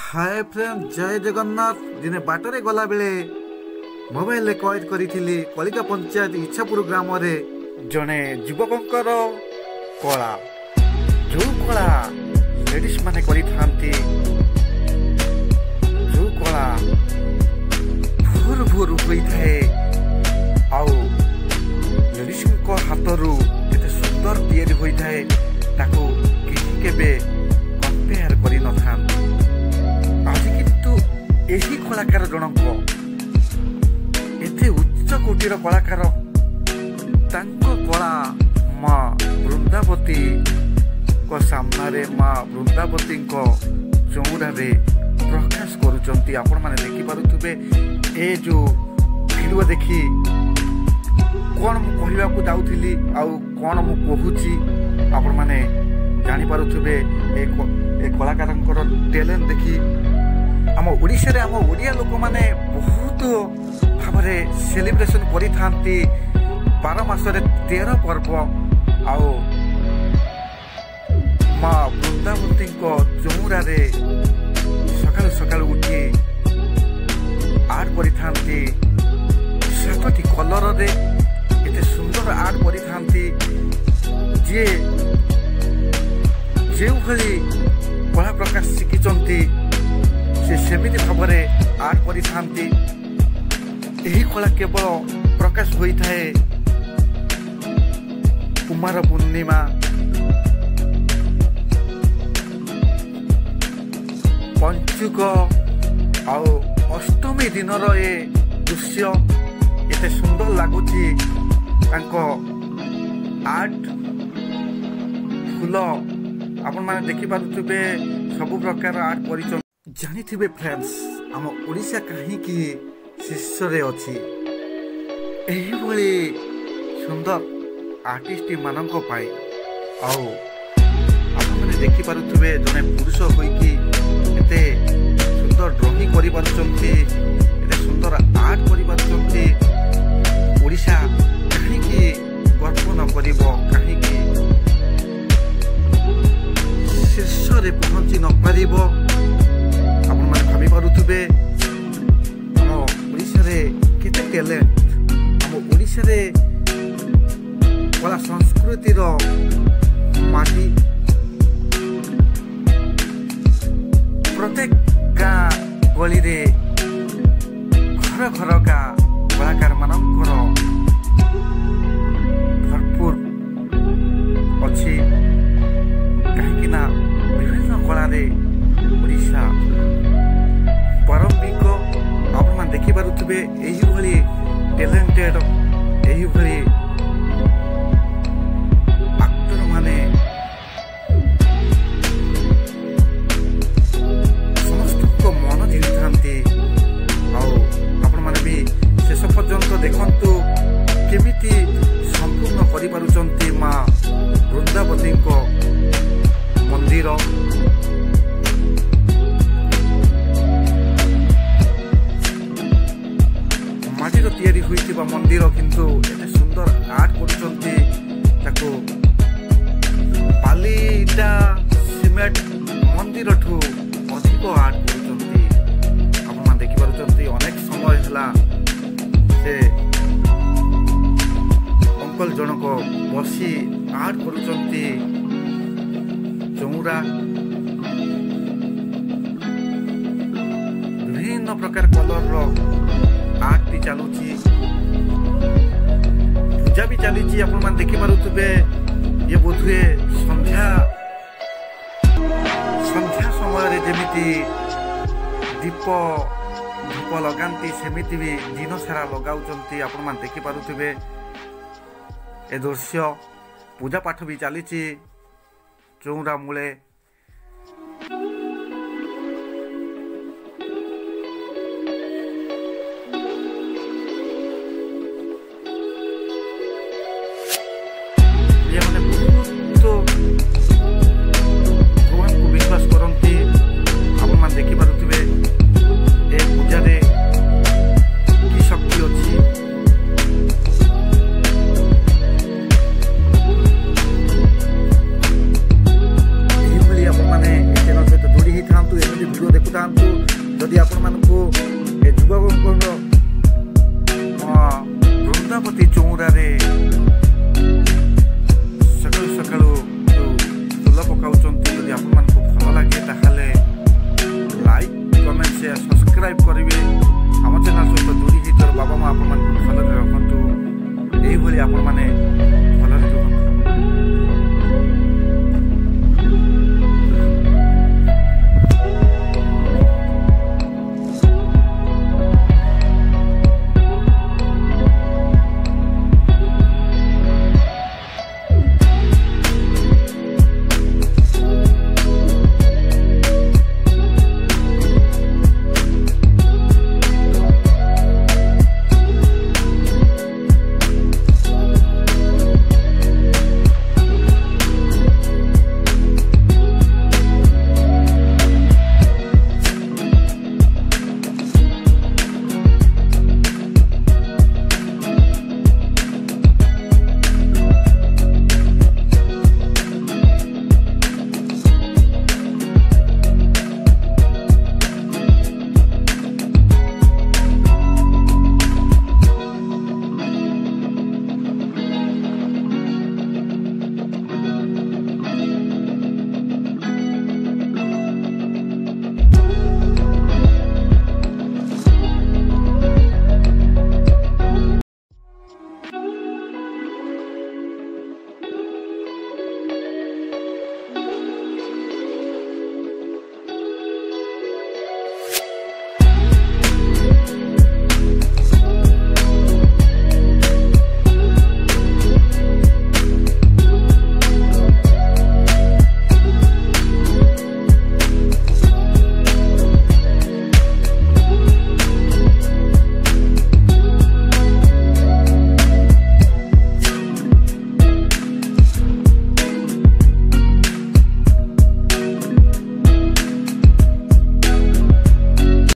hi friend जय जगन्नाथ दिने बाटरे गला बेले मोबाइल कैद करी कलिका पंचायत इच्छापुर ग्राम रे जने युवकंकर कला जो कला लेडीज माने करी थांती जो कला भूर भूर होई थाए आउ लेडीज को हाथरू केते सुंदर तैयारी होई थाए ताको केही केबे कंपेयर करी न थांती आज किंतु यही कलाकार जनक एते उच्च कोटीर कलाकार तांको कला माँ वृंदावती को सामने माँ वृंदावती को चौरा रे प्रकाश करुचंती आपण माने देखि पारुथुबे ए जो वीडियो देखि कोन मु कहिबा को जाउथिली आउ कोन मु कहूची आपण माने जानि पारुथुबे ए कलाकारंकर टैलेंट देखि आम ओडिशा रे आम ओडिया लोक माने बहुत भाव सेलिब्रेशन करि थांती 12 मासरे 13 पर्व आओ माँ वृंदावती को चौरा रे सकाल सकाल उठी आर्ट करि थांती 7टी कलर रे एते सुंदर आर्ट करि थांती जे जे भली कला प्रकाश शिखिचंती से सेमिति भावरे आर्ट करि थांती एही कला केवल प्रकाश होई थाए कुमार पूर्णिमा पंचुक आउ अष्टमी दिन ए दृश्य एते सुंदर लगुची तांको आर्ट फूल आपण माने देखि पारुथुबे सब प्रकार आर्ट करिछ जानिथिबे फ्रेंड्स आम ओडिशा काहे कि शीर्ष रे अछि एही भली सुंदर आर्टिस्ट मानक पाई आउ आपण माने देखि पारुथुबे जने पुरुष होई कि एते सुंदर ड्राइंग करि पारुचंती एते सुंदर आर्ट करि पारुचंती ओडिशा काहे कि गर्व न करिवो काहे कि शीर्ष रे पहुंची न पारिबो आपण माने भाबी पारुथुबे हम ओडिशा रे केते टैलेंट हम ओडिशा रे कला संस्कृति रो माटी प्रत्येक गाँ गली रे घर घर का कलाकार मानकर भरपूर अच्छी कहीं विभिन्न कला रे ओडिशा पारंपरिक आपण मान देखि पारुथबे एही भली टैलेंटेड एही भली एक्टर माने समस्त को मन जिनि थांती आउ आपण माने भी शेष पर्यंत देखंतु केमिति संपूर्ण करि पारुचंती माँ वृंदावती को मंदिर माटीर तैयारी होइतिबा मंदिर किंतु एते सुंदर आर्ट करुचंती ताको बालीटा सिमेंट मंदिर ठू अधिक आर्ट करुचंती आपण मान देखि पारुचंती अनेक समय हला से अंकल जनक बसी आर्ट करुचंती चौरा विभिन्न प्रकार कलर रो आर्ट भी चलुची पूजा भी चली आपण मान देखि पारुथबे ये बोधुए संध्या संध्या समय रे जेमिति दीप धूप लगांती सेमिति भी दिन सारा लगाउचंती आपण मान देखि पारुथबे ए दृश्य पूजा पाठ भी चली चौरा मूले देखुता जदि आपण मानकु ए युवक वृंदावती चौरारे